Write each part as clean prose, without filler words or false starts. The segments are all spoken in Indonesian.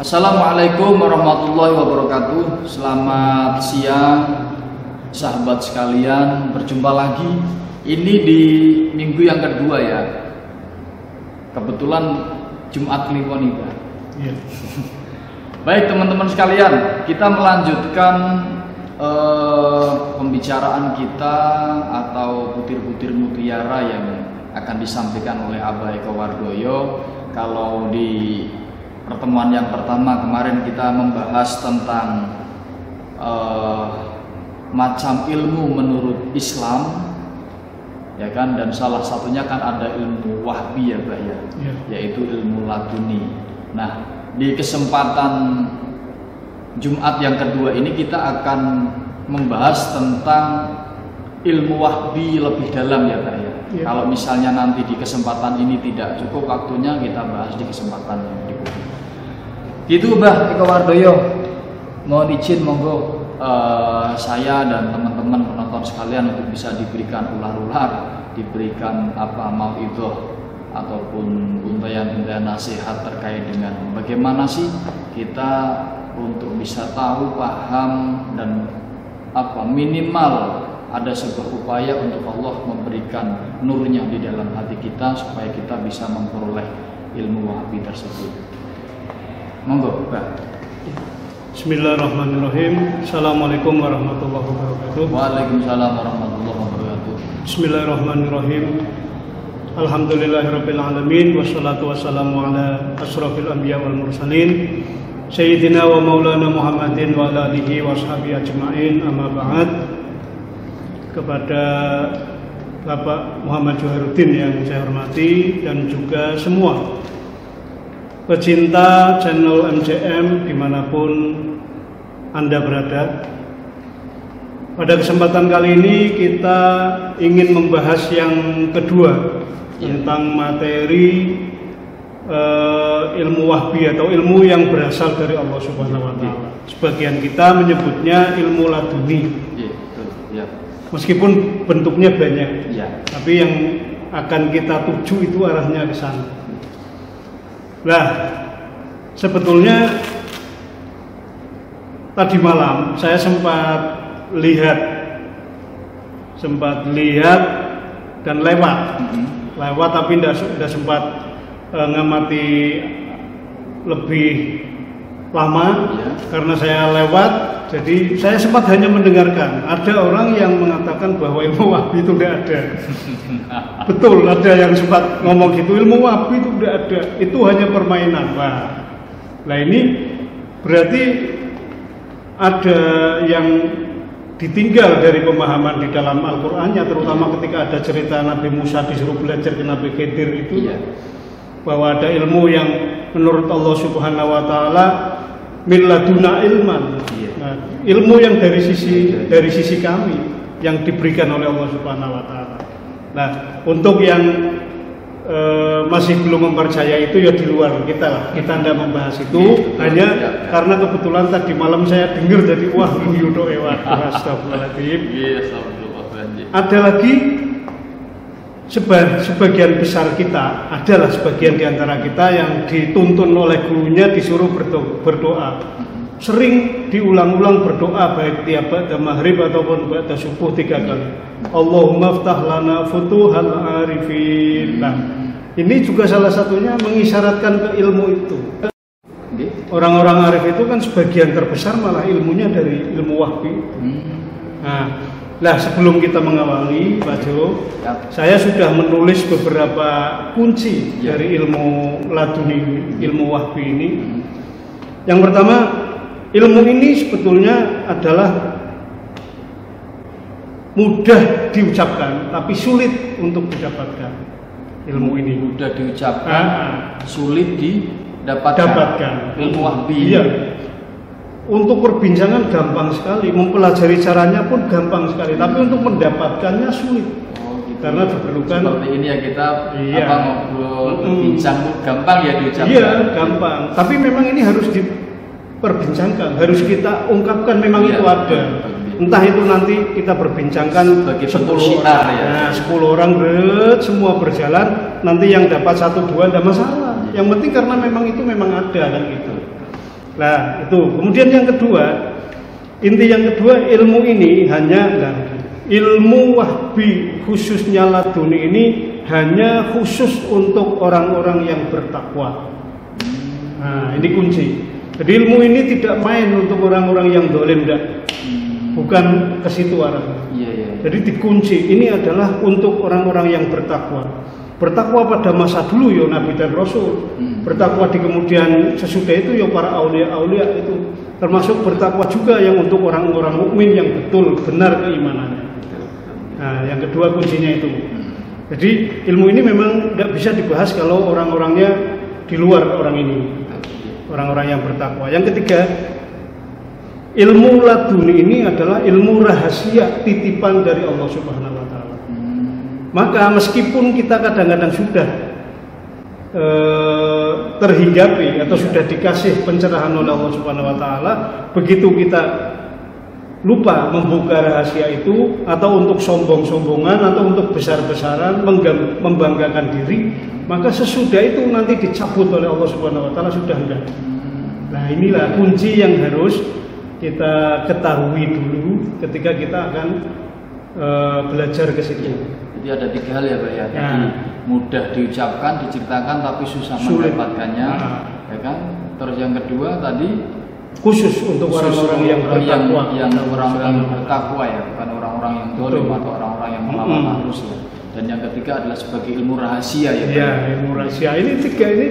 Assalamualaikum warahmatullahi wabarakatuh. Selamat siang sahabat sekalian, berjumpa lagi. Ini di minggu yang kedua ya. Kebetulan Jumat Kliwon nih, Pak. Iya. Baik teman-teman sekalian, kita melanjutkan pembicaraan kita atau butir-butir mutiara yang akan disampaikan oleh Abah Eko Wardoyo. Kalau di pertemuan yang pertama kemarin kita membahas tentang macam ilmu menurut Islam, ya kan, dan salah satunya kan ada ilmu wahbi ya, Pak ya, yaitu ilmu laduni. Nah, di kesempatan Jumat yang kedua ini kita akan membahas tentang ilmu wahbi lebih dalam ya, Pak ya. Kalau misalnya nanti di kesempatan ini tidak cukup waktunya, kita bahas di kesempatan yang berikutnya. Gitu, Bah Eko Wardoyo. Mohon izin monggo saya dan teman-teman penonton sekalian untuk bisa diberikan ular-ular, diberikan mauidhah ataupun untayan-untayan nasihat terkait dengan bagaimana sih kita untuk bisa tahu, paham, dan minimal ada sebuah upaya untuk Allah memberikan nurnya di dalam hati kita supaya kita bisa memperoleh ilmu wahbi tersebut. Monggo, Pak. Bismillahirrahmanirrahim. Assalamualaikum warahmatullahi wabarakatuh. Waalaikumsalam warahmatullahi wabarakatuh. Bismillahirrahmanirrahim. Alhamdulillahirabbil alamin wassalatu wassalamu ala asrofil anbiya wal mursalin sayyidina wa maulana Muhammadin wa ala alihi washabihi ajmain, amma ba'd. Kepada Bapak Muhammad Joharuddin yang saya hormati dan juga semua pecinta channel MCM dimanapun Anda berada. Pada kesempatan kali ini kita ingin membahas yang kedua tentang materi ilmu wahbi atau ilmu yang berasal dari Allah Subhanahu wa Ta'ala. Sebagian kita menyebutnya ilmu laduni, meskipun bentuknya banyak, tapi yang akan kita tuju itu arahnya ke sana. Nah, sebetulnya tadi malam saya sempat lihat dan lewat, tapi tidak sempat ngamati lebih lama karena saya lewat. Jadi saya sempat hanya mendengarkan. Ada orang yang mengatakan bahwa ilmu wahbi itu tidak ada. Betul, ada yang sempat ngomong gitu, ilmu wahbi itu tidak ada, itu hanya permainan. Nah ini berarti ada yang ditinggal dari pemahaman di dalam Al-Qur'annya, terutama ketika ada cerita Nabi Musa disuruh belajar ke Nabi Khidir itu, bahwa ada ilmu yang menurut Allah Subhanahu wa Ta'ala min laduna ilman. Nah, ilmu yang dari sisi kami yang diberikan oleh Allah Subhanahu wa Ta'ala. Nah, untuk yang masih belum mempercaya itu ya di luar kita lah. Kita tidak membahas itu hanya karena kebetulan tadi malam saya dengar dari Yudo Ewa. Astagfirullahaladzim. Ada lagi sebagian besar kita, adalah sebagian di antara kita yang dituntun oleh gurunya disuruh berdoa. Sering diulang-ulang berdoa baik tiap ba'da maghrib ataupun ba'da subuh 3 kali. Allahumma ftah lana futuhal arifin. Nah, ini juga salah satunya mengisyaratkan ke ilmu itu. Orang-orang arif itu kan sebagian terbesar malah ilmunya dari ilmu wahbi. Nah, sebelum kita mengawali, Pak Jo, saya sudah menulis beberapa kunci dari ilmu laduni, ilmu wahbi ini. Yang pertama, ilmu ini sebetulnya adalah mudah diucapkan, tapi sulit untuk didapatkan. Ilmu ini mudah diucapkan, sulit didapatkan. Ilmu wahbi. Iya. Untuk perbincangan gampang sekali, mempelajari caranya pun gampang sekali, tapi untuk mendapatkannya sulit. Karena diperlukan seperti ini ya, kita ngobrol, berbincang gampang ya diucapkan. Iya, gampang. Tapi memang ini harus diperbincangkan, harus kita ungkapkan memang itu ada. Entah itu nanti kita berbincangkan bagi 10 orang, ya. 10 orang semua berjalan, nanti yang dapat 1-2 tidak masalah. Yang penting karena memang itu memang ada kan gitu. Nah, itu. Kemudian yang kedua, inti yang kedua, ilmu ini ilmu wahbi khususnya laduni ini hanya khusus untuk orang-orang yang bertakwa. Nah, ini kunci. Jadi ilmu ini tidak main untuk orang-orang yang dolim, bukan ke situ arahnya. Jadi dikunci, ini adalah untuk orang-orang yang bertakwa. Bertakwa pada masa dulu ya Nabi dan Rasul. Bertakwa di kemudian sesudah itu ya para aulia-aulia itu. Termasuk bertakwa juga yang untuk orang-orang mukmin yang betul benar keimanannya. Nah, yang kedua kuncinya itu. Jadi ilmu ini memang tidak bisa dibahas kalau orang-orangnya di luar orang ini. Orang-orang yang bertakwa. Yang ketiga, ilmu laduni ini adalah ilmu rahasia titipan dari Allah Subhanahu wa taala. Maka meskipun kita kadang-kadang sudah terhinggapi atau sudah dikasih pencerahan oleh Allah Subhanahu wa taala, begitu kita lupa membuka rahasia itu atau untuk sombong-sombongan atau untuk besar-besaran membanggakan diri, maka sesudah itu nanti dicabut oleh Allah Subhanahu wa taala, sudah enggak. Nah, inilah kunci yang harus kita ketahui dulu ketika kita akan belajar ke situ. Jadi ada 3 hal ya Pak ya. Tadi mudah diucapkan, diceritakan tapi susah mendapatkannya, ya kan? Terus yang kedua tadi khusus untuk orang-orang yang bertakwa, orang-orang yang bertakwa ya, bukan orang-orang yang dolim atau orang-orang yang melawan arus ya. Dan yang ketiga adalah sebagai ilmu rahasia ya. Iya, ilmu rahasia. Ini 3 ini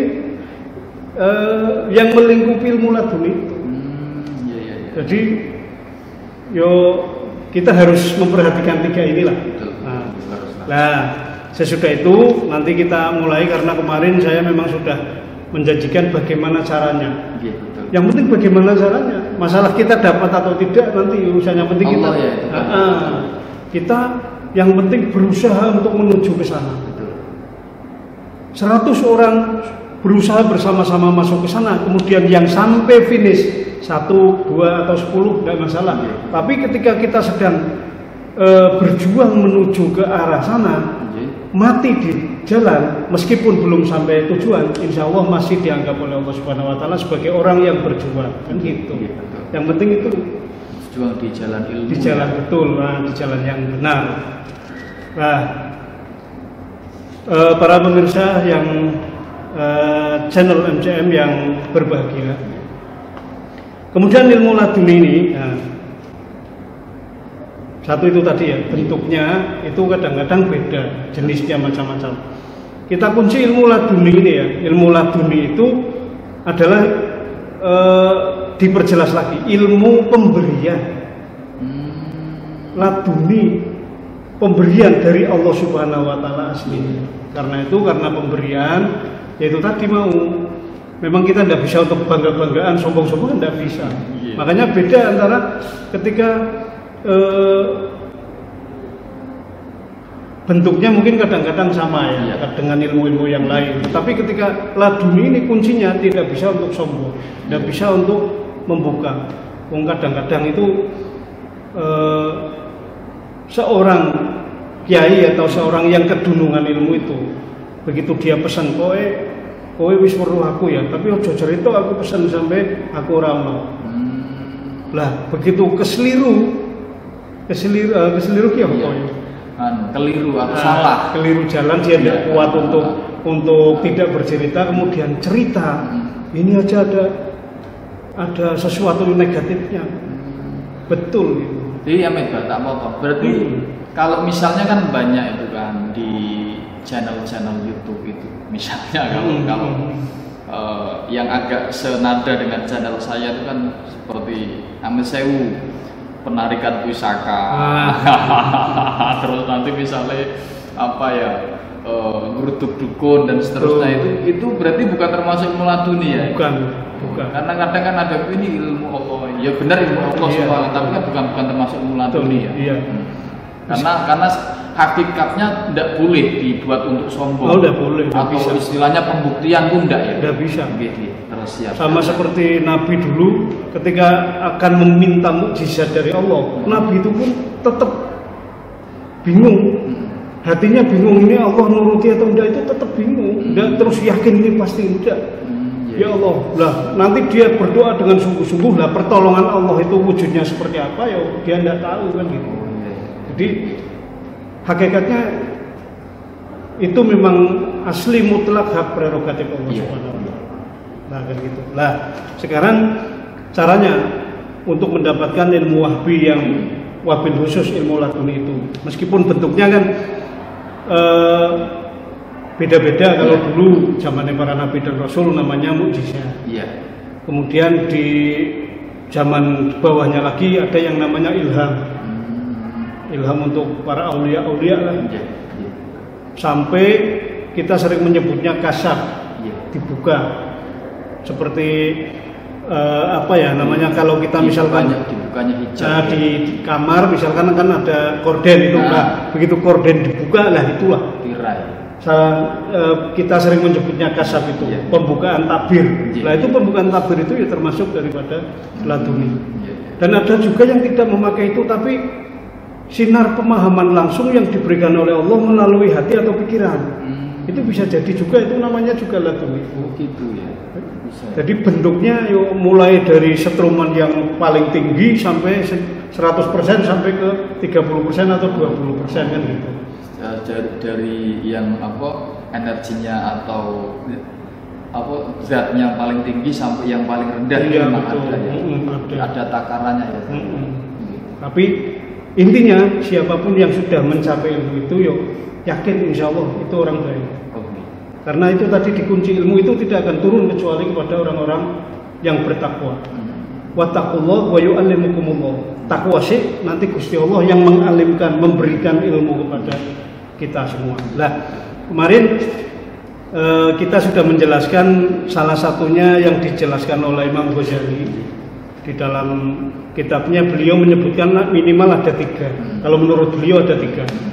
yang melingkupi ilmu laduni itu. Jadi yo kita harus memperhatikan 3 inilah. Nah, sesudah itu nanti kita mulai, karena kemarin saya memang sudah menjanjikan bagaimana caranya. Yang penting bagaimana caranya. Masalah kita dapat atau tidak nanti urusannya, penting kita kita yang penting berusaha untuk menuju ke sana. 100 orang berusaha bersama-sama masuk ke sana, kemudian yang sampai finish 1, 2 atau 10 tidak masalah. Tapi ketika kita sedang berjuang menuju ke arah sana, mati di jalan meskipun belum sampai tujuan, insya Allah masih dianggap oleh Allah Subhanahu wa taala sebagai orang yang berjuang, kan gitu. Yang penting itu berjuang di jalan ilmu, di jalan betul, di jalan yang benar. Nah, para pemirsa yang channel MCM yang berbahagia, kemudian ilmu laduni ini, satu itu tadi ya, bentuknya itu kadang-kadang beda, jenisnya macam-macam. Kita kunci ilmu laduni ini ya, ilmu laduni itu adalah diperjelas lagi, ilmu pemberian. Laduni, pemberian dari Allah Subhanahu wa taala asli. Karena pemberian, yaitu tadi memang kita tidak bisa untuk bangga-banggaan, sombong-sombongan tidak bisa. Makanya beda antara ketika bentuknya mungkin kadang-kadang sama ya dengan ilmu-ilmu yang lain. Tapi ketika laduni ini kuncinya tidak bisa untuk sombong, tidak bisa untuk membuka. Kadang-kadang itu seorang kiai atau seorang yang kedunungan ilmu itu, begitu dia pesan kowe wis weruh aku ya, tapi ojo cerita aku pesan sampai aku ora ono. Lah begitu keseliru ki apa ya? Keliru atau salah. Keliru jalan, dia tidak kuat untuk tidak bercerita, kemudian cerita. Ini aja ada sesuatu negatifnya. Betul gitu. Iya, tak potong. Berarti kalau misalnya kan banyak itu kan di channel-channel YouTube itu. Misalnya kalau yang agak senada dengan channel saya itu kan seperti Amit Sewu, penarikan pusaka, terus nanti misalnya apa ya, ngeruduk dukun dan seterusnya, itu berarti bukan termasuk ilmu laduni ya? Bukan. Karena kadang kan ada ini ilmu Allah, ya benar ilmu Allah subhanahu, tapi kan bukan termasuk ilmu laduni ya? Iya. Karena hakikatnya tidak boleh dibuat untuk sombong. Tidak boleh. Atau bisa. Istilahnya pembuktian pun tidak ya? Tidak bisa. Sama seperti Nabi dulu ketika akan meminta mukjizat dari Allah, Nabi itu pun tetap bingung, hatinya bingung, ini Allah nuruti atau enggak, itu tetap bingung, enggak terus yakin ini pasti enggak. Ya Allah, lah nanti dia berdoa dengan sungguh-sungguh, lah pertolongan Allah itu wujudnya seperti apa ya dia tidak tahu kan gitu. Jadi hakikatnya itu memang asli mutlak hak prerogatif Allah Subhanahu wa taala. Nah kan gitu. Lah sekarang caranya untuk mendapatkan ilmu wahbi yang wabil khusus ilmu laduni itu, meskipun bentuknya kan beda-beda. Kalau dulu zamannya para nabi dan rasul namanya mukjizat. Kemudian di zaman bawahnya lagi ada yang namanya ilham. Ilham untuk para aulia-aulia lah. Sampai kita sering menyebutnya kasaf, dibuka. Seperti apa ya namanya, kalau kita misalkan dibukanya hijab di kamar misalkan kan ada korden itu, begitu korden dibuka lah itulah tirai. Kita sering menyebutnya kasaf itu, pembukaan tabir. Nah itu pembukaan tabir itu ya termasuk daripada laduni. Dan ada juga yang tidak memakai itu, tapi sinar pemahaman langsung yang diberikan oleh Allah melalui hati atau pikiran. Itu bisa jadi juga, itu namanya juga laduni. Gitu ya. Bisa. Jadi bentuknya yuk mulai dari setruman yang paling tinggi sampai 100% sampai ke 30% atau 20% kan gitu. Dari yang energinya atau zatnya paling tinggi sampai yang paling rendah memang ada ya. Ada takarannya ya. Tapi intinya siapapun yang sudah mencapai ilmu itu yuk yakin insya Allah itu orang baik. Karena itu tadi dikunci ilmu itu tidak akan turun kecuali kepada orang-orang yang bertakwa. Wattaqullah wa yu'allimukumullah. Takwa sih nanti Gusti Allah yang mengalimkan, memberikan ilmu kepada kita semua. Nah, kemarin kita sudah menjelaskan salah satunya yang dijelaskan oleh Imam Ghazali di dalam kitabnya. Beliau menyebutkan minimal ada 3. Kalau menurut beliau ada 3.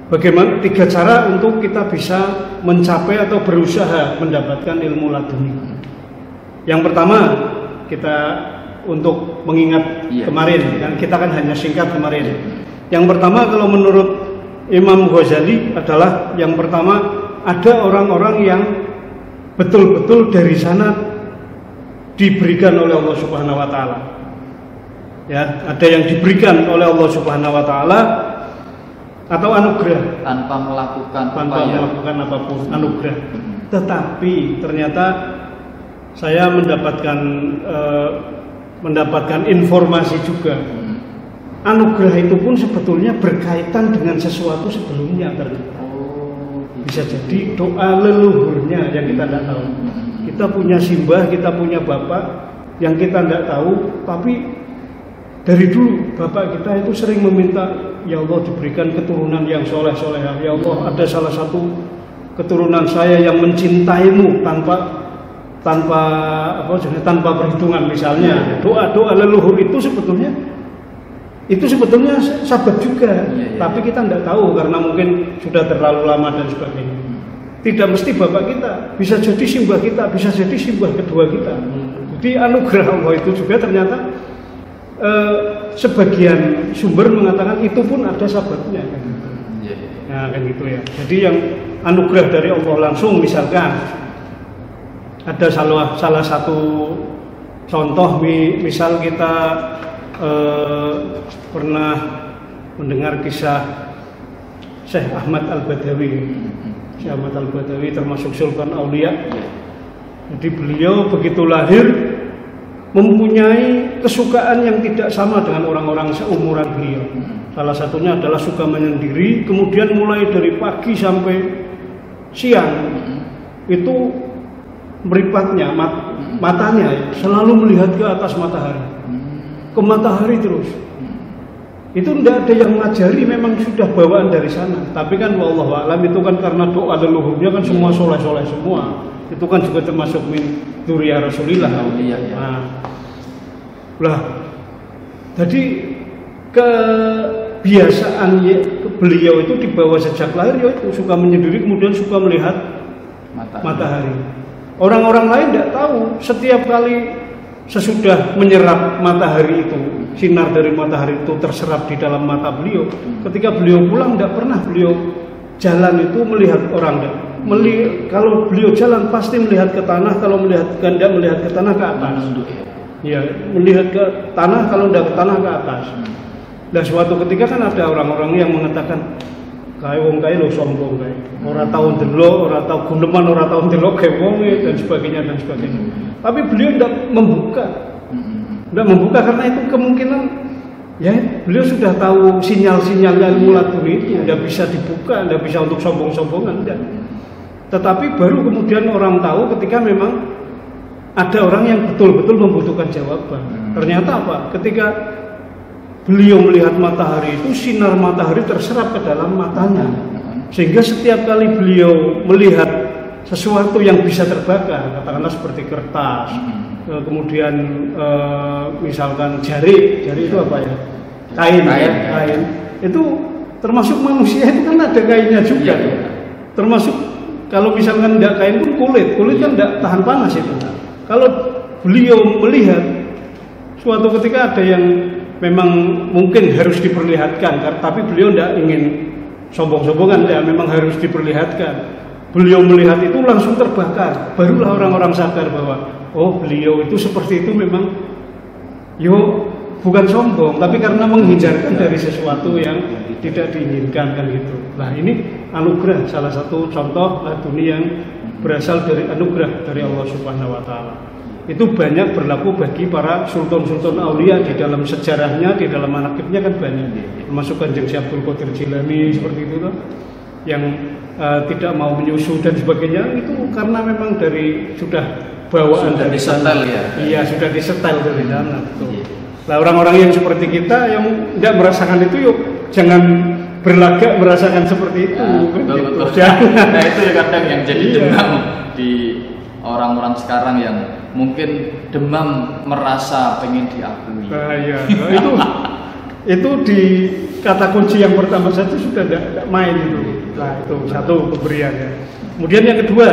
Bagaimana 3 cara untuk kita bisa mencapai atau berusaha mendapatkan ilmu laduni. Yang pertama, kita untuk mengingat kemarin, kan kita kan hanya singkat kemarin. Yang pertama kalau menurut Imam Ghazali adalah yang pertama ada orang-orang yang betul-betul dari sana diberikan oleh Allah Subhanahu wa taala. Ya, ada yang diberikan oleh Allah Subhanahu wa taala atau anugerah tanpa melakukan apapun, anugerah. Tetapi ternyata saya mendapatkan informasi juga. Anugerah itu pun sebetulnya berkaitan dengan sesuatu sebelumnya ternyata. Bisa jadi doa leluhurnya yang kita tidak tahu. Kita punya simbah, kita punya bapak yang kita tidak tahu, tapi dari dulu bapak kita itu sering meminta, ya Allah diberikan keturunan yang soleh-solehah. Ya Allah ada salah satu keturunan saya yang mencintaimu tanpa perhitungan misalnya. Doa-doa leluhur itu sebetulnya sahabat juga, tapi kita tidak tahu karena mungkin sudah terlalu lama dan sebagainya. Tidak mesti bapak kita, bisa jadi simbah kita, bisa jadi simbah kedua kita. Jadi anugerah Allah itu juga ternyata sebagian sumber mengatakan itu pun ada sahabatnya. Nah kan gitu ya. Jadi yang anugerah dari Allah langsung, misalkan ada salah satu contoh, misal kita pernah mendengar kisah Syekh Ahmad Al-Badawi. Syekh Ahmad Al-Badawi termasuk Sultan Aulia. Jadi beliau begitu lahir mempunyai kesukaan yang tidak sama dengan orang-orang seumuran beliau. Salah satunya adalah suka menyendiri, kemudian mulai dari pagi sampai siang itu meripatnya, matanya selalu melihat ke atas matahari, ke matahari terus. Itu tidak ada yang ngajari, memang sudah bawaan dari sana. Tapi kan wallahu a'lam itu kan karena doa leluhurnya kan semua soleh-soleh semua. Itu kan juga termasuk min dzurriyyah Rasulillah. Nah, jadi kebiasaan beliau itu dibawa sejak lahir yaitu suka menyendiri, kemudian suka melihat matahari. Orang-orang lain tidak tahu, setiap kali sesudah menyerap matahari itu, sinar dari matahari itu terserap di dalam mata beliau. Ketika beliau pulang tidak pernah beliau jalan itu melihat orang, Kalau beliau jalan pasti melihat ke tanah, kalau tidak melihat ke tanah ke atas. Ya, melihat ke tanah, kalau tidak ke tanah ke atas. Dan suatu ketika kan ada orang-orang yang mengatakan kae wong kae lho sombong kae. Ora tau ndelok, ora tau guneman, ora tau ndelok kae wong dan sebagainya dan sebagainya. Tapi beliau tidak membuka. Tidak membuka karena itu kemungkinan ya beliau sudah tahu sinyal-sinyalnya ilmu laduni itu tidak bisa dibuka, tidak bisa untuk sombong-sombongan tidak. Tetapi baru kemudian orang tahu ketika memang ada orang yang betul-betul membutuhkan jawaban. Ternyata apa? Ketika beliau melihat matahari itu sinar matahari terserap ke dalam matanya, sehingga setiap kali beliau melihat sesuatu yang bisa terbakar, katakanlah seperti kertas, kemudian misalkan jari itu apa ya? Kain. Itu termasuk manusia itu kan ada kainnya juga. Termasuk kalau misalkan tidak kain pun kulit kan tidak tahan panas itu. Kalau beliau melihat suatu ketika ada yang memang mungkin harus diperlihatkan, tapi beliau tidak ingin sombong-sombongan, ya memang harus diperlihatkan. Beliau melihat itu langsung terbakar. Barulah orang-orang sadar bahwa oh beliau itu seperti itu memang bukan sombong, tapi karena menghindarkan dari sesuatu yang tidak diinginkan kan gitu. Nah ini anugerah, salah satu contoh laduni yang berasal dari anugerah dari Allah Subhanahu Wa Taala. Itu banyak berlaku bagi para sultan-sultan aulia di dalam sejarahnya, di dalam manaqibnya kan banyak. Termasuk Kanjeng Syekh Abdul Qadir Jilani seperti itu kan, yang tidak mau menyusu dan sebagainya, itu karena memang dari sudah bawaan dari disetel ya. Iya, sudah disetel dari sana. Nah, orang-orang yang seperti kita yang tidak merasakan itu yuk jangan berlagak merasakan seperti itu. Betul. Nah, itu kadang yang jadi demam di orang-orang sekarang yang mungkin demam merasa pengen diakui. Itu di kata kunci yang pertama saja sudah tidak main itu. Nah itu satu pemberian ya. Kemudian yang kedua,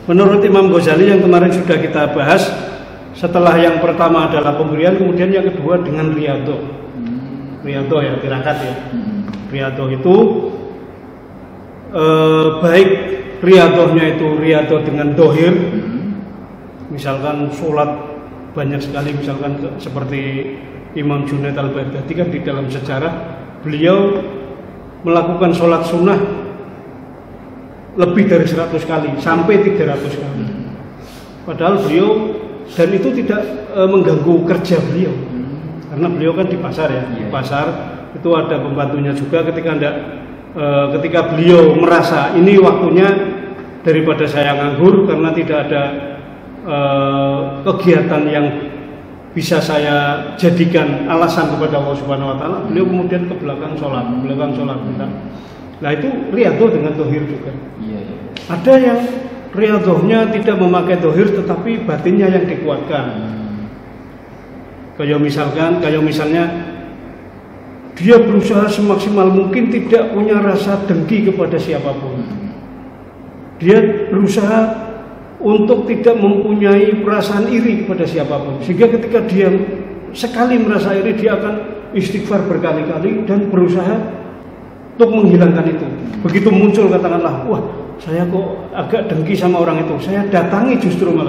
menurut Imam Ghazali yang kemarin sudah kita bahas, setelah yang pertama adalah pemberian, kemudian yang kedua dengan riyadhah. Riyadhah ya, tirakat ya. Riyadhah itu baik riyadhahnya itu riyadhah dengan dohir, misalkan sholat banyak sekali, misalkan seperti Imam Junaid al-Baghdadi kan di dalam sejarah beliau melakukan sholat sunnah lebih dari 100 kali sampai 300 kali. Padahal beliau dan itu tidak mengganggu kerja beliau, karena beliau kan di pasar ya, di pasar itu ada pembantunya juga. Ketika beliau merasa ini waktunya daripada saya nganggur karena tidak ada kegiatan yang bisa saya jadikan alasan kepada Allah Subhanahu Wa Taala, beliau kemudian ke belakang sholat bentar. Nah itu riyadhah dengan dohir juga. Ada yang riyadhahnya tidak memakai dohir tetapi batinnya yang dikuatkan. Kayak misalnya dia berusaha semaksimal mungkin tidak punya rasa dengki kepada siapapun. Dia berusaha untuk tidak mempunyai perasaan iri kepada siapapun, sehingga ketika dia sekali merasa iri dia akan istighfar berkali-kali dan berusaha untuk menghilangkan itu. Begitu muncul katakanlah, wah saya kok agak dengki sama orang itu, saya datangi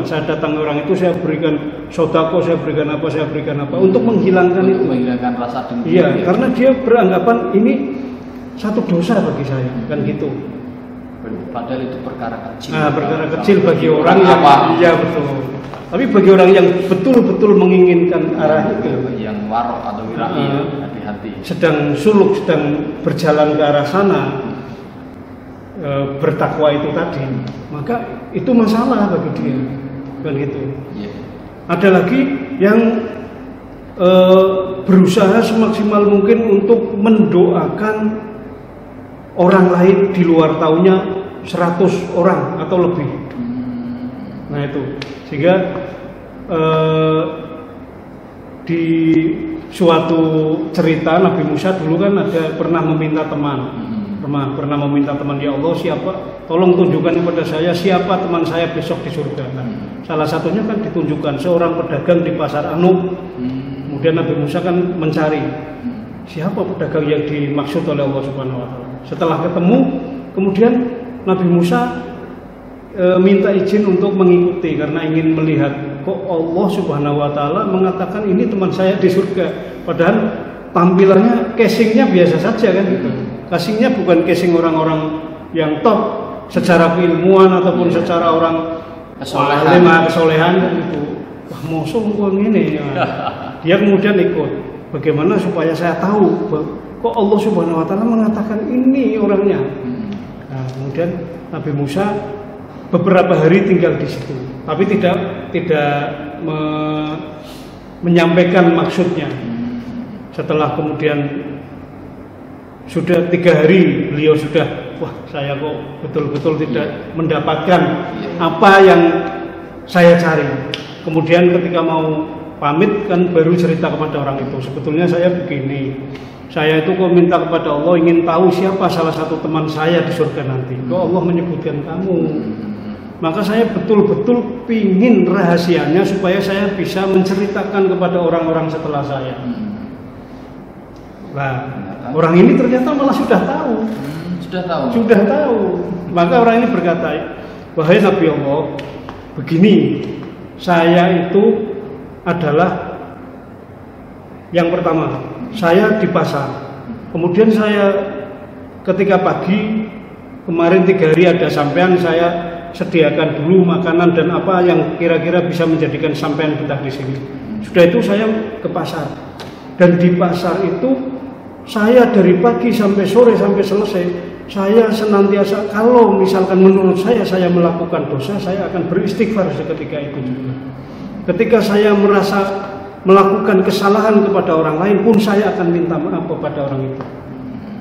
saya datangi orang itu, saya berikan sodako, saya berikan apa untuk menghilangkan itu, menghilangkan rasa dengki. Iya, karena dia beranggapan ini satu dosa bagi saya, kan gitu. Padahal itu perkara kecil. Nah, perkara kecil bagi orang yang iya betul. Tapi bagi orang yang betul-betul menginginkan arah itu, yang warok atau wirai, hati-hati. Sedang berjalan ke arah sana, bertakwa itu tadi, maka itu masalah bagi dia, kan gitu. Ada lagi yang berusaha semaksimal mungkin untuk mendoakan orang lain di luar tahunnya 100 orang atau lebih. Nah itu sehingga di suatu cerita Nabi Musa dulu kan pernah meminta teman, ya Allah tolong tunjukkan kepada saya siapa teman saya besok di surga. Nah, salah satunya kan ditunjukkan seorang pedagang di pasar Anu. Kemudian Nabi Musa kan mencari siapa pedagang yang dimaksud oleh Allah Subhanahu Wa Taala. Setelah ketemu, kemudian Nabi Musa minta izin untuk mengikuti karena ingin melihat kok Allah Subhanahu wa taala mengatakan ini teman saya di surga, padahal tampilannya casingnya biasa saja kan gitu. Casingnya bukan casing orang-orang yang top secara keilmuan ataupun secara orang kesolehan gitu. Wah, mosok kok ngene ya. Dia kemudian ikut. Bagaimana supaya saya tahu kok Allah Subhanahu wa taala mengatakan ini orangnya. Nah, kemudian Nabi Musa beberapa hari tinggal di situ, tapi tidak menyampaikan maksudnya. Setelah kemudian sudah 3 hari beliau sudah, wah saya kok betul-betul tidak mendapatkan apa yang saya cari. Kemudian ketika mau pamit kan baru cerita kepada orang itu, sebetulnya saya begini, saya itu kok minta kepada Allah ingin tahu siapa salah satu teman saya di surga nanti. Kok Allah menyebutkan kamu. Maka saya betul-betul pingin rahasianya supaya saya bisa menceritakan kepada orang-orang setelah saya. Nah, orang ini ternyata malah sudah tahu. Sudah tahu. Maka orang ini berkata, wahai Nabi Allah, begini, saya itu adalah yang pertama, saya di pasar. Kemudian saya ketika pagi kemarin 3 hari ada sampean, saya sediakan dulu makanan dan apa yang kira-kira bisa menjadikan sampean betah di sini. Sudah itu saya ke pasar, dan di pasar itu saya dari pagi sampai sore sampai selesai, saya senantiasa kalau misalkan menurut saya melakukan dosa, saya akan beristighfar seketika itu juga. Ketika saya merasa melakukan kesalahan kepada orang lain pun saya akan minta maaf kepada orang itu.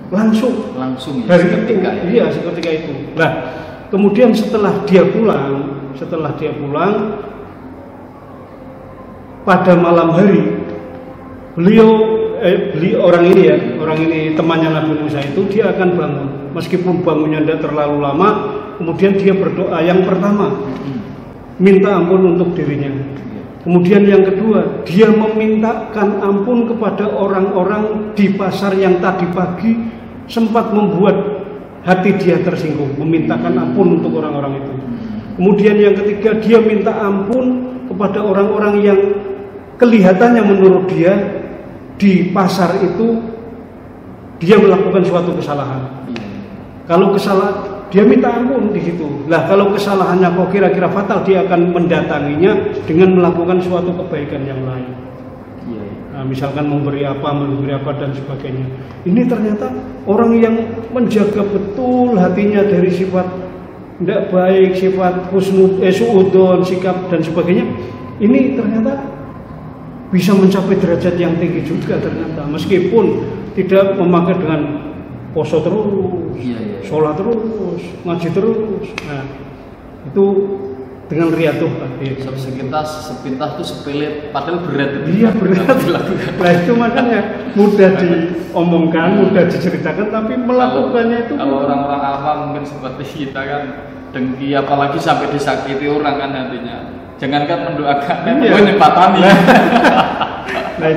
Langsung ya, dari seketika itu. Iya, seketika itu. Nah, kemudian setelah dia pulang pada malam hari beliau orang ini temannya Nabi Musa itu, dia akan bangun meskipun bangunnya tidak terlalu lama. Kemudian dia berdoa, yang pertama minta ampun untuk dirinya, kemudian yang kedua dia memintakan ampun kepada orang-orang di pasar yang tadi pagi sempat membuat hati dia tersinggung, memintakan ampun untuk orang-orang itu. Kemudian yang ketiga, dia minta ampun kepada orang-orang yang kelihatannya menurut dia di pasar itu dia melakukan suatu kesalahan. Kalau kesalahan, dia minta ampun di situ. Lah kalau kesalahannya kok kira-kira fatal, dia akan mendatanginya dengan melakukan suatu kebaikan yang lain. Nah, misalkan memberi apa dan sebagainya. Ini ternyata orang yang menjaga betul hatinya dari sifat tidak baik, sifat suudzon, sikap dan sebagainya. Ini ternyata bisa mencapai derajat yang tinggi juga ternyata, meskipun tidak memakai dengan poso terus, sholat terus, ngaji terus. Nah, itu dengan riyadhah tadi. Sepintas itu sepele, padahal berat. Iya berat. Nah itu makanya mudah diomongkan, mudah diceritakan, tapi melakukannya itu. Kalau orang-orang awam mungkin seperti kita kan dengki, apalagi sampai disakiti orang kan nantinya. Jangankan mendoakan, menyempatani. Nah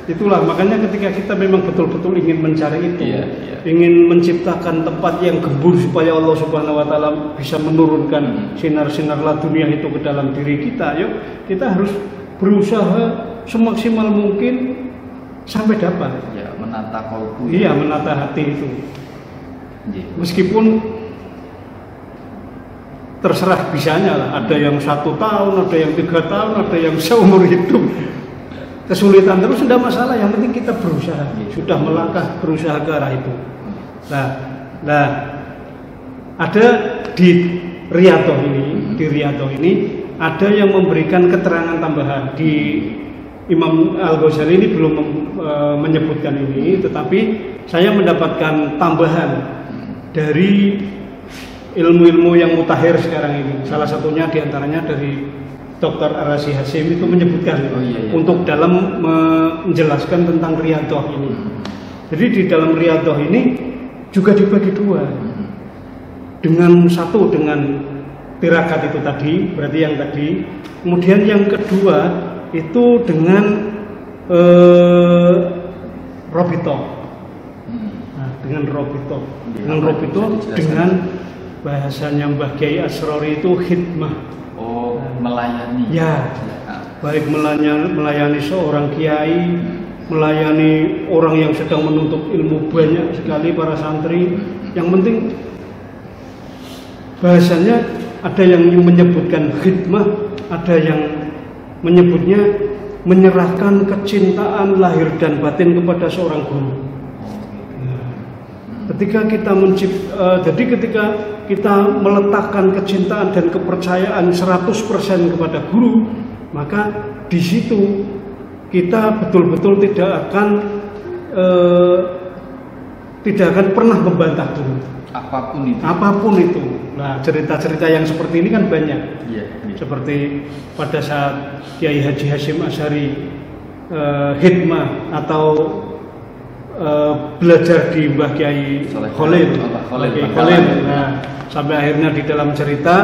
itulah makanya ketika kita memang betul-betul ingin mencari itu, ingin menciptakan tempat yang gembur supaya Allah Subhanahu wa taala bisa menurunkan sinar-sinar ladunia itu ke dalam diri kita, yuk kita harus berusaha semaksimal mungkin sampai dapat. Ya, menata kalbu. Iya, menata hati itu. Meskipun terserah bisanya lah, ada yang 1 tahun, ada yang 3 tahun, ada yang seumur hidup. Kesulitan terus sudah masalah, yang penting kita berusaha, sudah melangkah berusaha ke arah itu. Nah, ada di riyadhah ini, ada yang memberikan keterangan tambahan. Di Imam Al-Ghazali ini belum menyebutkan ini, tetapi saya mendapatkan tambahan dari ilmu-ilmu yang mutakhir sekarang ini. Salah satunya diantaranya dari Dr. Ar-Razi Hasim itu menyebutkan untuk dalam menjelaskan tentang riyadhah ini. Jadi di dalam riyadhah ini juga dibagi 2. Dengan satu dengan tirakat itu tadi, berarti yang tadi. Kemudian yang kedua itu dengan robito. Nah, dengan robito. Dengan bahasanya Mbah Kiai Asrori itu khidmah. Oh, melayani. Ya, baik melayani seorang kiai, melayani orang yang sedang menuntut ilmu, banyak sekali para santri. Yang penting bahasanya ada yang menyebutkan khidmah, ada yang menyebutnya menyerahkan kecintaan lahir dan batin kepada seorang guru. Ketika kita meletakkan kecintaan dan kepercayaan 100% kepada guru, maka di situ kita betul-betul tidak akan pernah membantah guru. Apapun itu. Nah, cerita-cerita yang seperti ini kan banyak. Iya. Seperti pada saat Kiai Haji Hasyim Asy'ari khidmah atau belajar di Mbah Kiai Khalil. Nah, sampai akhirnya di dalam cerita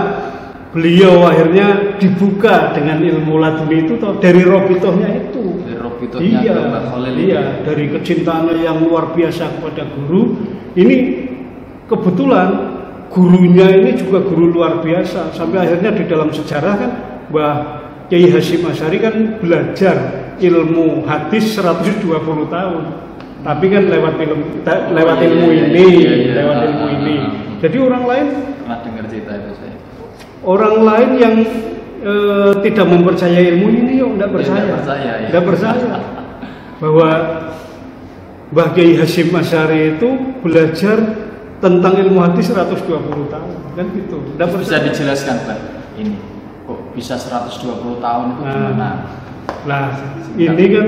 beliau akhirnya dibuka dengan ilmu laduni itu dari robitohnya itu. Iya, dari kecintaannya yang luar biasa kepada guru. Ini kebetulan gurunya ini juga guru luar biasa. Sampai akhirnya di dalam sejarah kan Mbah Kiai Hasyim Asy'ari kan belajar ilmu hadis 120 tahun. Tapi kan lewat ilmu ini. Jadi orang lain pernah dengar cerita itu saya. Orang lain yang tidak mempercayai ilmu ini tidak percaya bahwa Mbah Kiai Hasyim Asy'ari itu belajar tentang ilmu hadis 120 tahun kan gitu. Bisa dijelaskan Pak ini kok bisa 120 tahun itu gimana? Nah ini kan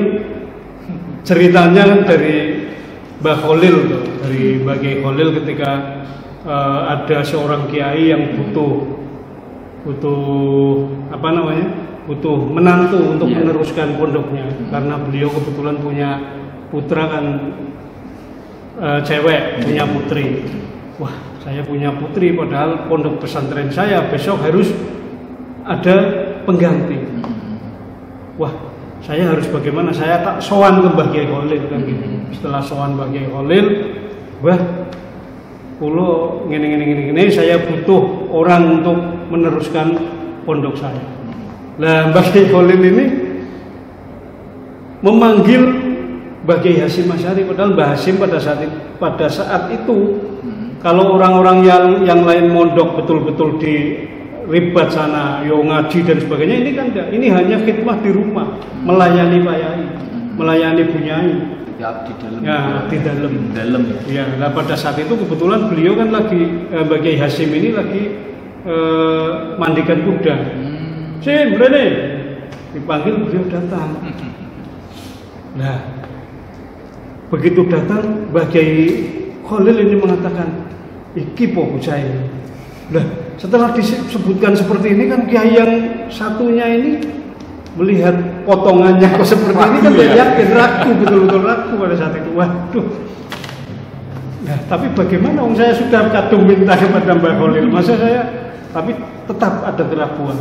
ceritanya kan dari Mbah Khalil, dari Mbah Kiai Khalil ketika ada seorang kiai yang butuh menantu untuk meneruskan pondoknya, karena beliau kebetulan punya putra kan cewek, punya putri. Wah, saya punya putri padahal pondok pesantren saya besok harus ada pengganti. Wah, saya harus bagaimana? Saya tak sowan ke Mbah Kiai Khalil kan gitu. Setelah sowan Mbah Kiai Khalil, Mbah, kulo ngene saya butuh orang untuk meneruskan pondok saya. Nah, Mbah Kiai Khalil ini memanggil Mbah Kiai Hasyim Asy'ari, padahal Mbah Hasyim pada saat itu kalau orang-orang yang lain mondok betul-betul di ribat sana, yo ngaji dan sebagainya, ini kan enggak. Ini hanya khidmah di rumah, melayani Pak Yai, melayani Bu Nyai. Di dalam. Ya, nah pada saat itu kebetulan beliau kan lagi Mbah Kiai Hasyim ini lagi mandikan kuda. Sim, berani. Dipanggil beliau datang. Nah, begitu datang Mbah Kiai Khalil ini mengatakan, iki po bocah ini. Nah, setelah disebutkan seperti ini kan kiai yang satunya ini melihat potongannya kok seperti ini kan dia yakin ragu, betul-betul ragu pada saat itu. Waduh. Nah, tapi bagaimana? Saya sudah kadung minta kepada Mbah Khalil, masa saya tapi tetap ada keraguan.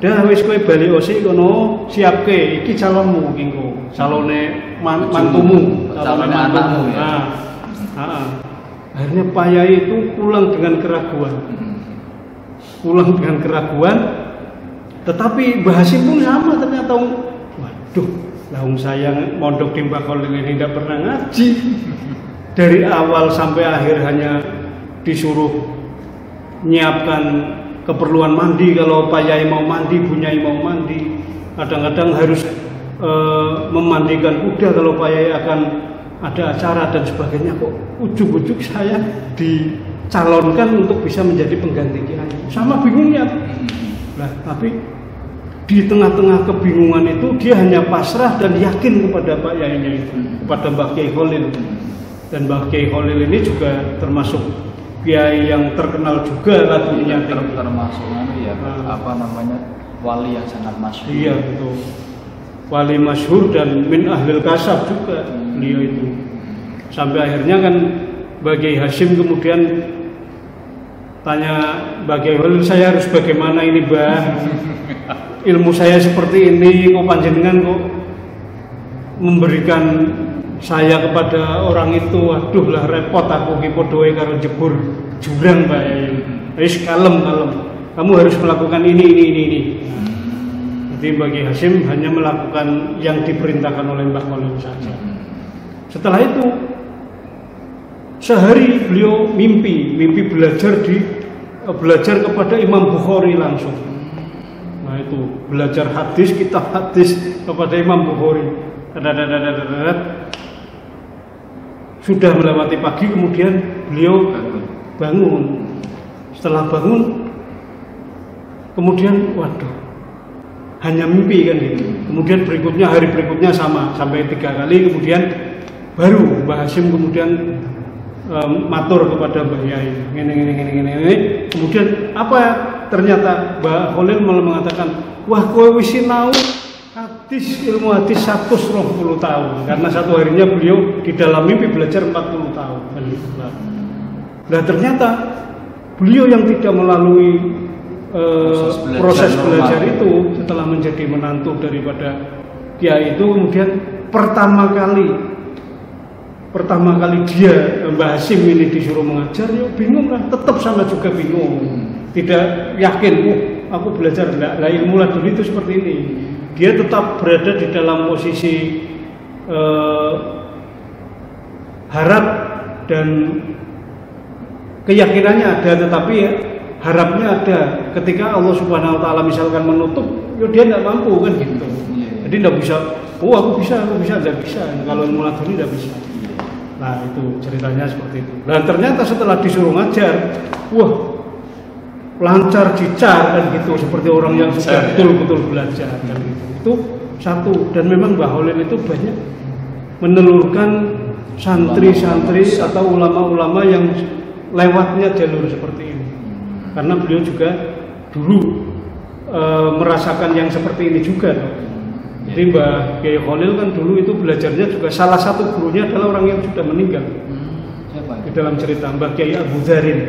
Dah wis kowe bali osik kono, siapke iki calonmu iki engko. Calone mantumu, calone anakmu ya. Akhirnya Pak Yai itu pulang dengan keraguan. Tetapi Mbah Hasyim pun sama ternyata. Waduh, lahung saya mondok di Mbah Khalil ini tidak pernah ngaji. Dari awal sampai akhir hanya disuruh nyiapkan keperluan mandi, kalau Pak Yai mau mandi, Bu Nyai mau mandi. Kadang-kadang harus memandikan kuda kalau Pak Yai akan ada acara dan sebagainya. Kok ujuk-ujuk saya dicalonkan untuk bisa menjadi pengganti kiai? Sama bingungnya. Nah, tapi di tengah-tengah kebingungan itu dia hanya pasrah dan yakin kepada Pak Yainya itu, kepada Mbah Kiai Khalil. Dan Mbah Kiai Khalil ini juga termasuk kiai yang terkenal juga lagunya, termasuk wali yang sangat masyhur. Iya, betul. Wali masyhur dan min ahlil kasab juga beliau itu. Sampai akhirnya kan Mbah Kiai Hasyim kemudian tanya Mbah Kiai Khalil, saya harus bagaimana ini Mbah? Ilmu saya seperti ini, kok panjenengan kok memberikan saya kepada orang itu, aduh lah repot aku ki podoe karo jebur jurang Mbak Yai. Wis kalem. Kamu harus melakukan ini. Jadi bagi Hasyim hanya melakukan yang diperintahkan oleh Mbah Khalil saja. Setelah itu sehari beliau mimpi belajar kepada Imam Bukhari langsung. Nah itu belajar hadis, kitab hadis kepada Imam Bukhari. Sudah melewati pagi, kemudian beliau bangun. Setelah bangun, kemudian waduh, hanya mimpi kan gitu. Kemudian berikutnya, hari berikutnya sama, sampai 3 kali. Kemudian baru Mbah Hasyim kemudian matur kepada Mbah Yai, ini. Kemudian apa? Ternyata Mbah Khalil malah mengatakan, wah kowe wis sinau ilmu hadis 120 tahun, karena satu harinya beliau di dalam mimpi belajar 40 tahun. Nah ternyata beliau yang tidak melalui proses belajar itu, setelah menjadi menantu daripada kiai itu, kemudian pertama kali dia Mbah Hasyim ini disuruh mengajar, ya bingung kan, tetap sama juga bingung, tidak yakin, aku belajar enggak, lah ilmu laduni itu seperti ini. Dia tetap berada di dalam posisi harap dan keyakinannya ada, tetapi ya, harapnya ada. Ketika Allah Subhanahu Wa Taala misalkan menutup, ya dia tidak mampu kan gitu. Jadi tidak bisa, aku bisa, tidak bisa. Kalau ilmu laduni tidak bisa. Nah itu ceritanya seperti itu. Dan ternyata setelah disuruh ngajar, wah lancar jicar kan gitu, seperti orang yang sudah betul-betul belajar kan gitu. Itu satu. Dan memang Mbah Khalil itu banyak menelurkan santri-santri atau ulama-ulama yang lewatnya jalur seperti ini. Karena beliau juga dulu merasakan yang seperti ini juga. Jadi Mbah Kiai Khalil kan dulu itu belajarnya juga, salah satu gurunya adalah orang yang sudah meninggal. Siapa? Di dalam cerita Mbah Kiai Abu Dzarin.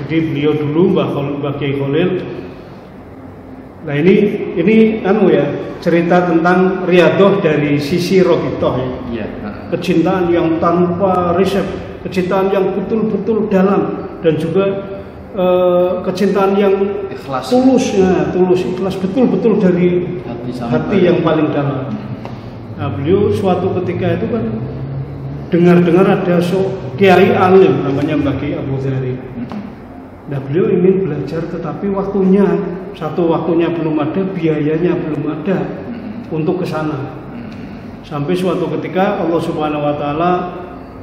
Jadi beliau dulu Mbah Kiai Khalil. Nah ini cerita tentang riyadhah dari sisi Rabithah ya. Kecintaan yang tanpa riset, kecintaan yang betul-betul dalam, dan juga kecintaan yang ikhlas. Tulus, ikhlas, betul-betul dari hati yang paling dalam. Nah beliau suatu ketika itu kan dengar ada kiai alim namanya Mbah Kiai Abu Dzarin. Nah beliau ingin belajar, tetapi waktunya belum ada, biayanya belum ada untuk ke sana. Sampai suatu ketika Allah Subhanahu Wa Taala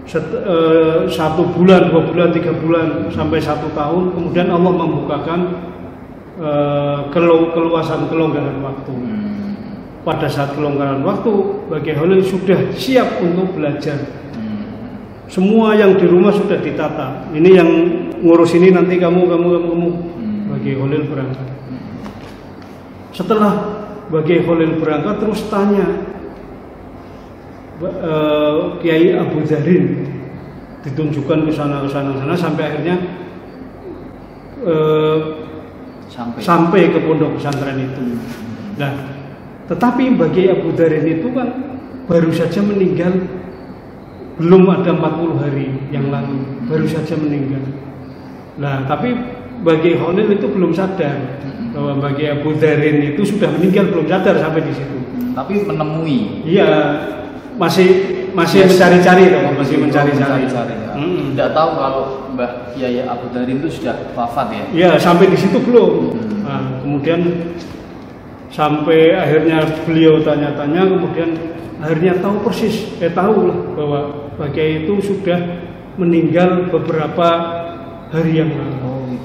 1 bulan, 2 bulan, 3 bulan, sampai 1 tahun, kemudian Allah membukakan kelonggaran waktu. Pada saat kelonggaran waktu, Mbah Kiai Khalil sudah siap untuk belajar. Semua yang di rumah sudah ditata. Ini yang ngurus ini, nanti kamu. Mbah Kiai Khalil berangkat. Setelah Mbah Kiai Khalil berangkat, terus tanya Kiai Abu Dzarin, ditunjukkan ke sana sampai akhirnya sampai ke pondok pesantren itu. Nah, tetapi Mbah Kiai Abu Dzarin itu kan baru saja meninggal, belum ada 40 hari yang lalu, baru saja meninggal. Nah, tapi Mbah Kiai Khalil itu belum sadar bahwa Mbah Kiai Abu Dzarin itu sudah meninggal, belum sadar sampai di situ. Tapi menemui. Iya, masih mencari-cari dong, masih mencari-cari. Tidak tahu kalau Mbah Kiai Abu Dzarin itu sudah wafat ya? Iya, sampai di situ belum. Nah, kemudian sampai akhirnya beliau tanya-tanya, kemudian akhirnya tahu persis, tahu lah bahwa Mbah Kiai itu sudah meninggal beberapa hari yang lalu.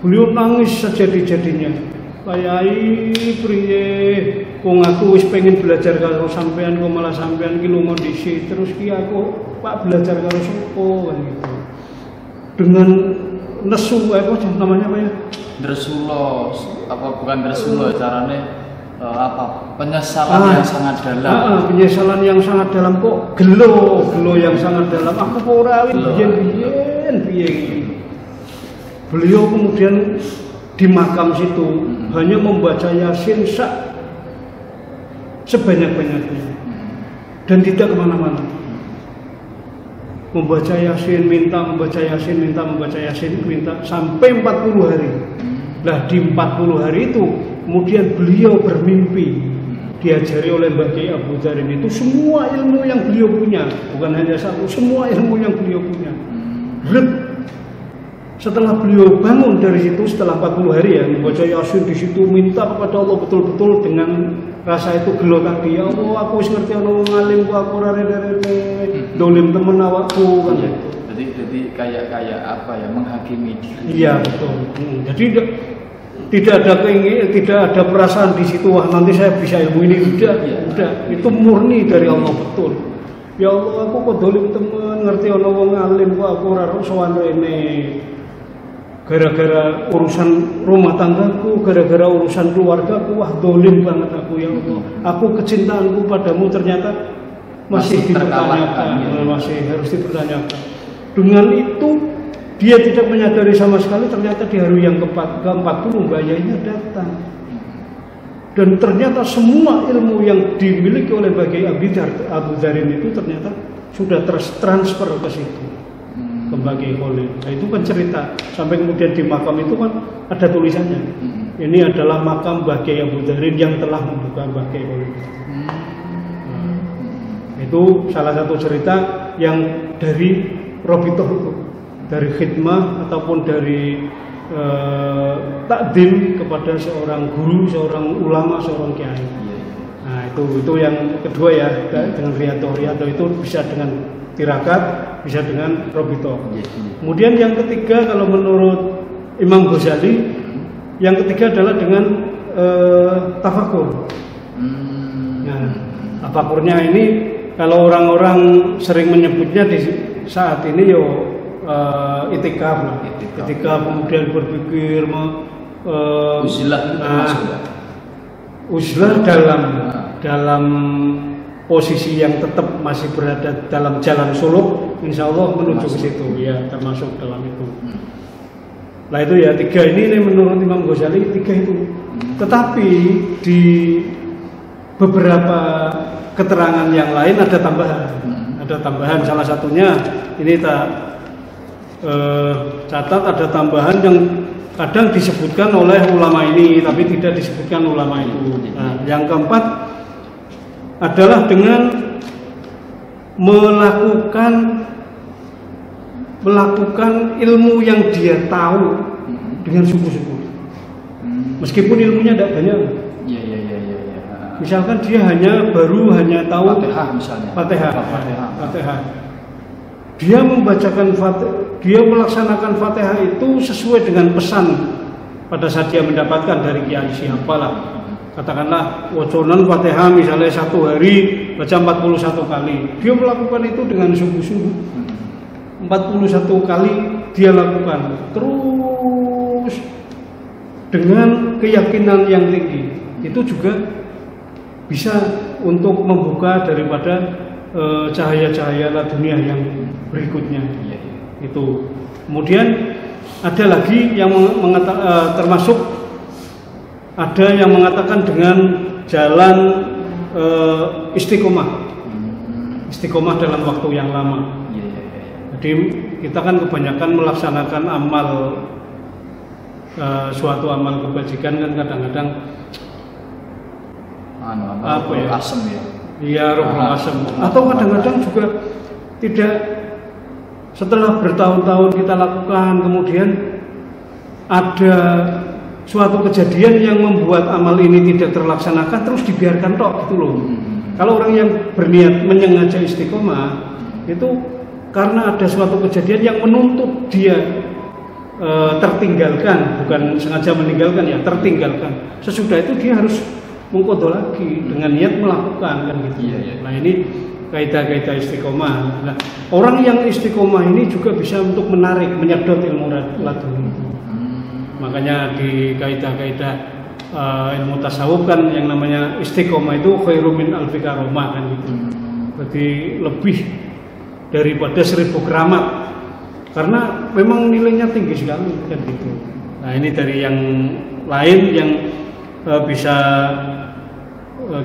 Beliau nangis sejadi-jadinya. Pak Yai, priye, kok aku wis pengen belajar karo sampean, kok malah sampean ki lunga dhisik, terus ki aku Pak belajar karo sapa kan gitu. Dengan nesu apa namanya Pak ya? Dresulo, apa bukan dresulo carane penyesalan yang sangat dalam. Penyesalan yang sangat dalam, kok gelo yang sangat dalam. Aku kok ora biyen piye iki. Beliau kemudian di makam situ hanya membaca Yasin sebanyak-banyaknya. dan tidak kemana-mana. Membaca Yasin, minta, membaca Yasin, minta, membaca Yasin, minta sampai 40 hari. Nah di 40 hari itu kemudian beliau bermimpi, diajari oleh Mbah Kiai Abu Dzarin itu semua ilmu yang beliau punya, bukan hanya satu, semua ilmu yang beliau punya. Setelah beliau bangun dari situ setelah 40 hari ya, membaca Yasin di situ, minta kepada Allah betul-betul dengan rasa itu gelo tadi, ya Allah aku wis ngerti ana wong alim kok aku ora rene dolim temen awakku kan ya. Jadi kayak apa ya, menghakimi diri. Iya betul. Jadi tidak ada keinginan, tidak ada perasaan di situ wah nanti saya bisa ilmu ini, udah itu murni dari Allah betul. Ya Allah aku kok dolim temen ngerti ana wong alim kok aku ora sowan rene. Gara-gara urusan rumah tanggaku, gara-gara urusan keluargaku, wah dolim banget aku ya Allah. Aku kecintaanku padamu ternyata masih dipertanyakan, masih harus dipertanyakan. Dengan itu dia tidak menyadari sama sekali ternyata di hari yang ke-40 Mbah Yainya datang. Dan ternyata semua ilmu yang dimiliki oleh Mbah Kiai Abu Dzarin itu ternyata sudah transfer ke situ. Kembali Khalil. Nah itu kan cerita sampai kemudian di makam itu kan ada tulisannya. Ini adalah makam Mbah Kiai Abu Dzarin yang telah membuka Mbah Kiai Khalil. Itu salah satu cerita yang dari Robitoh itu, dari khidmah ataupun dari takdim kepada seorang guru, seorang ulama, seorang kiai. Nah itu yang kedua ya, dengan Riyadhah itu bisa dengan tirakat, bisa dengan Robito. Kemudian yang ketiga kalau menurut Imam Ghazali, yang ketiga adalah dengan tafakur. Nah, tafakurnya ini kalau orang-orang sering menyebutnya di saat ini itikaf lah. Itikaf kemudian berpikir uzlah dalam posisi yang tetap masih berada dalam jalan suluk, insya Allah menuju ke situ ya, termasuk dalam itu. Nah itu ya tiga ini menurut Imam Ghazali tiga itu. Tetapi di beberapa keterangan yang lain ada tambahan. Salah satunya ini tak catat ada tambahan yang kadang disebutkan oleh ulama ini tapi tidak disebutkan ulama itu. Nah, yang keempat adalah dengan melakukan ilmu yang dia tahu dengan sungguh-sungguh. Meskipun ilmunya tidak banyak. Iya. Misalkan dia baru hanya tahu Fatihah. Dia membacakan dia melaksanakan Fatihah itu sesuai dengan pesan pada saat dia mendapatkan dari kiai siapalah. Katakanlah waconan Fatihah misalnya satu hari baca 41 kali. Dia melakukan itu dengan sungguh-sungguh. 41 kali dia lakukan. Terus dengan keyakinan yang tinggi. Itu juga bisa untuk membuka daripada cahaya-cahaya dunia yang berikutnya. Itu. Kemudian ada lagi yang termasuk ada yang mengatakan dengan jalan istiqomah dalam waktu yang lama. Jadi kita kan kebanyakan melaksanakan amal suatu amal kebajikan kan kadang-kadang asem ya. Iya, roh asem. Atau kadang-kadang juga tidak, setelah bertahun-tahun kita lakukan kemudian ada suatu kejadian yang membuat amal ini tidak terlaksanakan terus dibiarkan tok gitu loh. Kalau orang yang berniat menyengaja istiqomah itu karena ada suatu kejadian yang menuntut dia tertinggalkan, bukan sengaja meninggalkan ya, tertinggalkan. Sesudah itu dia harus mengqadha lagi dengan niat melakukan kan gitu. Nah ini kaidah-kaidah istiqomah. Nah, orang yang istiqomah ini juga bisa untuk menarik, menyedot ilmu laduni. Makanya di kaidah-kaidah ilmu tasawuf kan yang namanya istiqomah itu khairu min alfi karomah kan gitu. Berarti lebih daripada 1000 keramat. Karena memang nilainya tinggi sekali kan gitu. Nah, ini dari yang lain yang bisa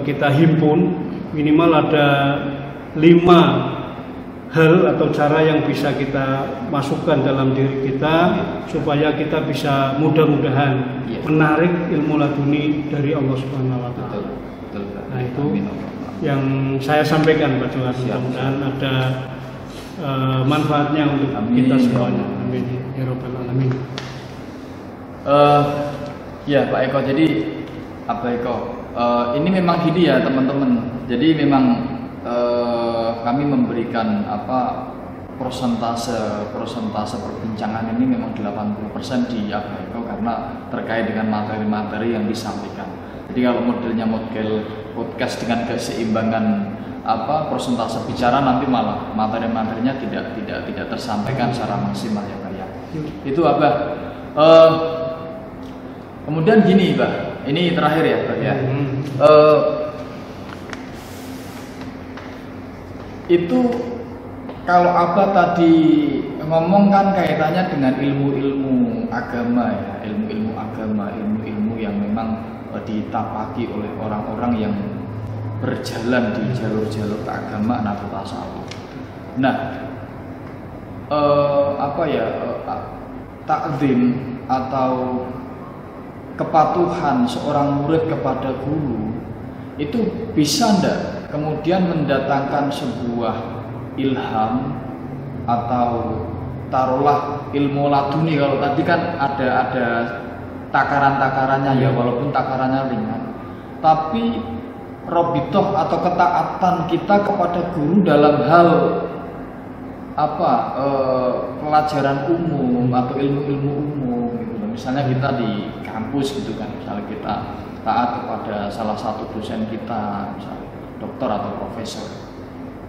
kita himpun, minimal ada 5 hal atau cara yang bisa kita masukkan dalam diri kita supaya kita bisa mudah-mudahan menarik ilmu laduni dari Allah Subhanahu wa taala. Nah, itu yang saya sampaikan Pak Johan. Mudah-mudahan ada manfaatnya untuk kita semuanya. Amin ya rabbal alamin. Ya Pak Eko, jadi apa Eko? Ini memang gini ya teman-teman. Jadi memang kami memberikan persentase perbincangan ini memang 80% di apa Eko, karena terkait dengan materi-materi yang disampaikan. Jadi kalau modelnya model podcast dengan keseimbangan persentase bicara, nanti malah materi-materinya tidak tersampaikan secara maksimal ya Pak ya. Itu apa? Kemudian gini Pak, ini terakhir ya Pak ya. Itu kalau Abah tadi ngomong kan kaitannya dengan ilmu-ilmu agama ya, ilmu-ilmu agama, ilmu-ilmu yang memang ditapaki oleh orang-orang yang berjalan di jalur-jalur keagamaan atau tasawuf. Nah, takzim atau kepatuhan seorang murid kepada guru itu bisa ndak kemudian mendatangkan sebuah ilham atau taruhlah ilmu laduni. Kalau tadi kan ada takaran-takarannya ya, walaupun takarannya ringan, tapi robitoh atau ketaatan kita kepada guru dalam hal pelajaran umum atau ilmu-ilmu umum gitu. Misalnya kita di kampus gitu kan, misalnya kita taat kepada salah satu dosen kita, misalnya dokter atau profesor,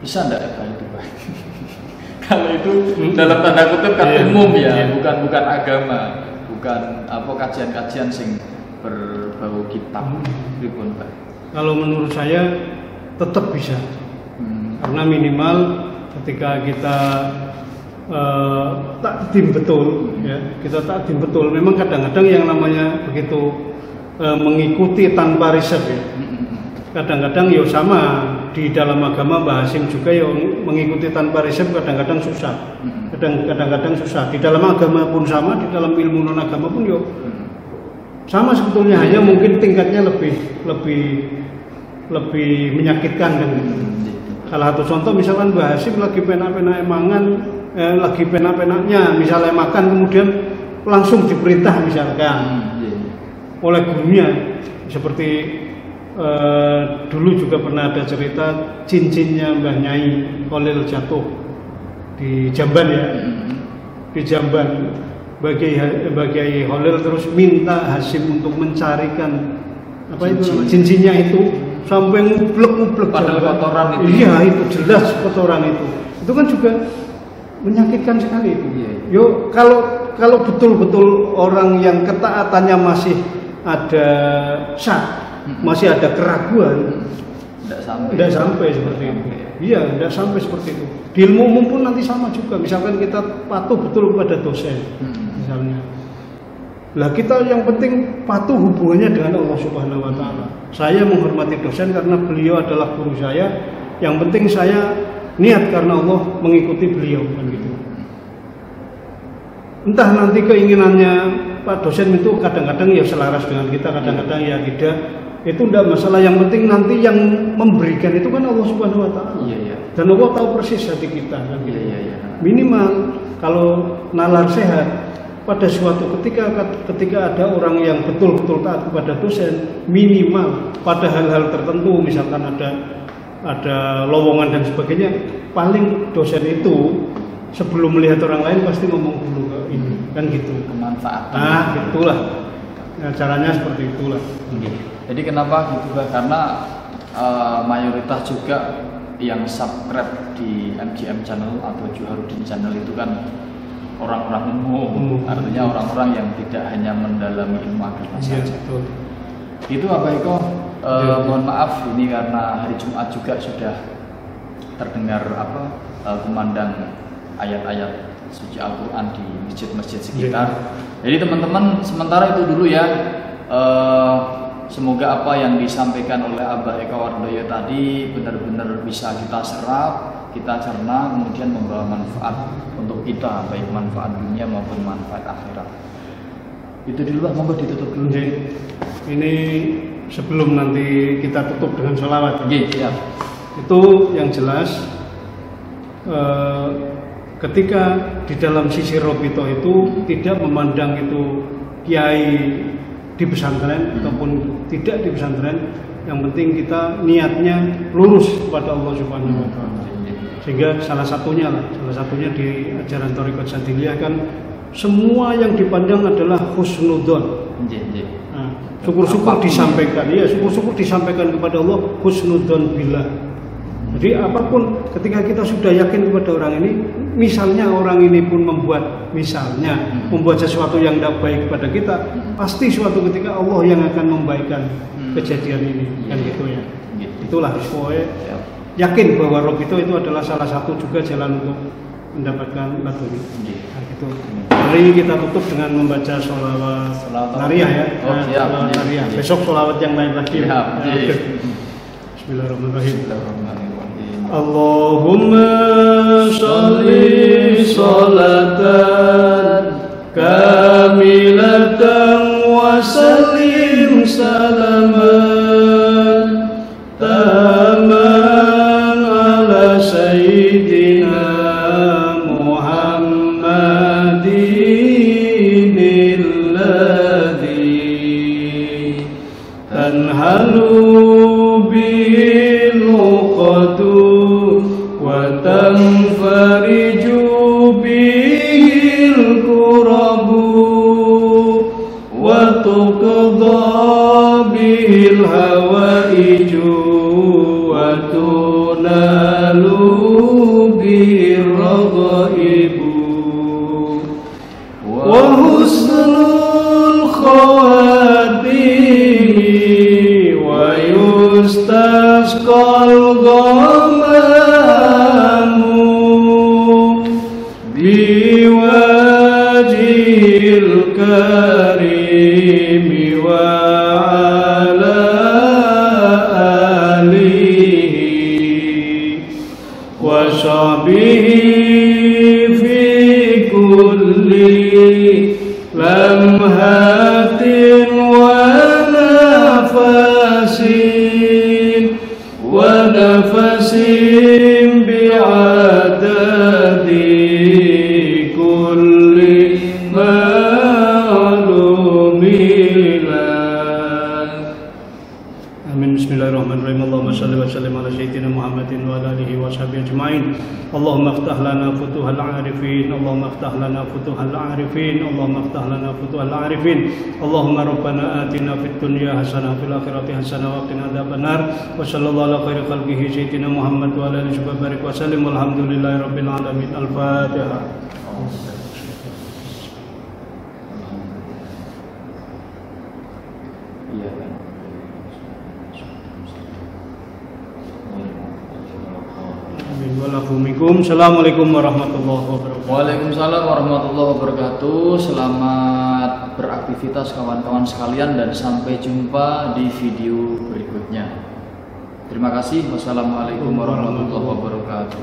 bisa enggak itu Pak? Kalau itu dalam tanda kutip kan umum ya, bukan agama, bukan kajian-kajian sing berbau kitab, pripun Pak? Kalau menurut saya tetap bisa, karena minimal ketika kita takdim betul, ya kita takdim betul. Memang kadang-kadang yang namanya begitu mengikuti tanpa riset ya. Kadang-kadang ya sama di dalam agama Mbah Hasyim juga ya mengikuti tanpa riset kadang-kadang susah. Kadang-kadang susah. Di dalam agama pun sama, di dalam ilmu non agama pun ya sama sebetulnya, hanya mungkin tingkatnya lebih menyakitkan kan gitu. Salah satu contoh misalkan Mbah Hasyim lagi penak-penak mangan, lagi penak-penaknya misalnya makan, kemudian langsung diperintah misalkan oleh gurunya, seperti dulu juga pernah ada cerita cincinnya Mbah Nyai Khalil jatuh di Jamban ya, di Jamban. Bagi Khalil terus minta Hasyim untuk mencarikan cincinnya itu, sampai ngublek padahal kotoran itu. Iya, itu jelas kotoran itu. Itu kan juga menyakitkan sekali itu. Yo, kalau betul-betul orang yang ketaatannya masih ada masih ada keraguan, tidak sampai seperti itu. Iya, tidak sampai seperti itu. Di ilmu umum pun nanti sama juga. Misalkan kita patuh betul kepada dosen, misalnya. Lah kita yang penting patuh hubungannya dengan Allah Subhanahu wa taala. Saya menghormati dosen karena beliau adalah guru saya. Yang penting saya niat karena Allah mengikuti beliau kan gitu. Entah nanti keinginannya Pak dosen itu kadang-kadang ya selaras dengan kita, kadang-kadang ya tidak. Itu tidak masalah, yang penting nanti yang memberikan itu kan Allah Subhanahu wa taala. Dan Allah tahu persis hati kita kan gitu. Minimal kalau nalar sehat, pada suatu ketika ada orang yang betul-betul taat kepada dosen, minimal pada hal-hal tertentu, misalkan ada lowongan dan sebagainya, paling dosen itu sebelum melihat orang lain pasti ngomong dulu ke ini, kan gitu. Kemanfaatan. Nah, itulah. Nah, caranya seperti itulah. Jadi kenapa gitu Pak? Karena mayoritas juga yang subscribe di MGM channel atau Juharudin channel itu kan orang-orang umum, artinya orang-orang yang tidak hanya mendalami ilmu agama saja. Betul. Itu apa Eko? Mohon maaf ini karena hari Jumat juga sudah terdengar kumandang ayat-ayat suci Al-Quran di masjid-masjid sekitar. Jadi teman-teman sementara itu dulu ya. semoga apa yang disampaikan oleh Abah Eka Wardoyo tadi benar-benar bisa kita serap, kita cerna, kemudian membawa manfaat untuk kita, baik manfaat dunia maupun manfaat akhirat. Itu dulu Pak, monggo ditutup dulu. Ini sebelum nanti kita tutup dengan sholawat. Ya. Itu yang jelas ketika di dalam sisi Robito itu tidak memandang itu kiai di pesantren ataupun tidak di pesantren, yang penting kita niatnya lurus kepada Allah Subhanahu wa Ta'ala. Sehingga salah satunya di ajaran Thariqat Syadziliyah kan semua yang dipandang adalah husnudzon. Nah, syukur-syukur disampaikan kepada Allah husnudzon billah. Jadi apapun ketika kita sudah yakin kepada orang ini, misalnya orang ini pun membuat sesuatu yang tidak baik kepada kita, pasti suatu ketika Allah yang akan membaikkan kejadian ini, kan gitu ya. Itulah pokoknya yakin bahwa Robito itu adalah salah satu juga jalan untuk mendapatkan laduni. Nah, gitu. Mari kita tutup dengan membaca sholawat Nariyah ya. Sholawat Nariyah. Besok sholawat yang lain lagi. Bismillahirrahmanirrahim. Allahumma sholli sholatan kamilatan wa sallim salaman taman ala sayyidina Muhammadin alladhi tanhalu bil uqadu wa tanfariju bihil kurabu wa tuqda bihil hawaiju wa tunalu bihil raghaibu wa husnul khawatimi wa yustasqal biwajhil karimi wa ala alihi wa sahbihi fi kulli lamhatin wa nafasin bi'adadi kulli ma'lumilah. Amin. Bismillahirrahmanirrahim. Allahumma salli wa sallim ala sayyidina Muhammadin wa ala alihi wa sahbihi ajma'in. Allahumma aftah lana futuhal arifin. Allahumma aftah lana futuhal arifin. Allahumma aftah lana futuhal arifin. Allahumma rabbana atina fid dunya hasanah fil akhirati hasanah wa qina adzabannar. Wa sallallahu ala khairi khalqihi sayyidina Muhammad wa ala alihi wa barik wa sallim. Walhamdulillahi rabbil alamin. Al-Fatihah. Assalamualaikum warahmatullahi wabarakatuh. Waalaikumsalam warahmatullahi wabarakatuh. Selamat beraktivitas kawan-kawan sekalian dan sampai jumpa di video berikutnya. Terima kasih. Wassalamualaikum warahmatullahi wabarakatuh.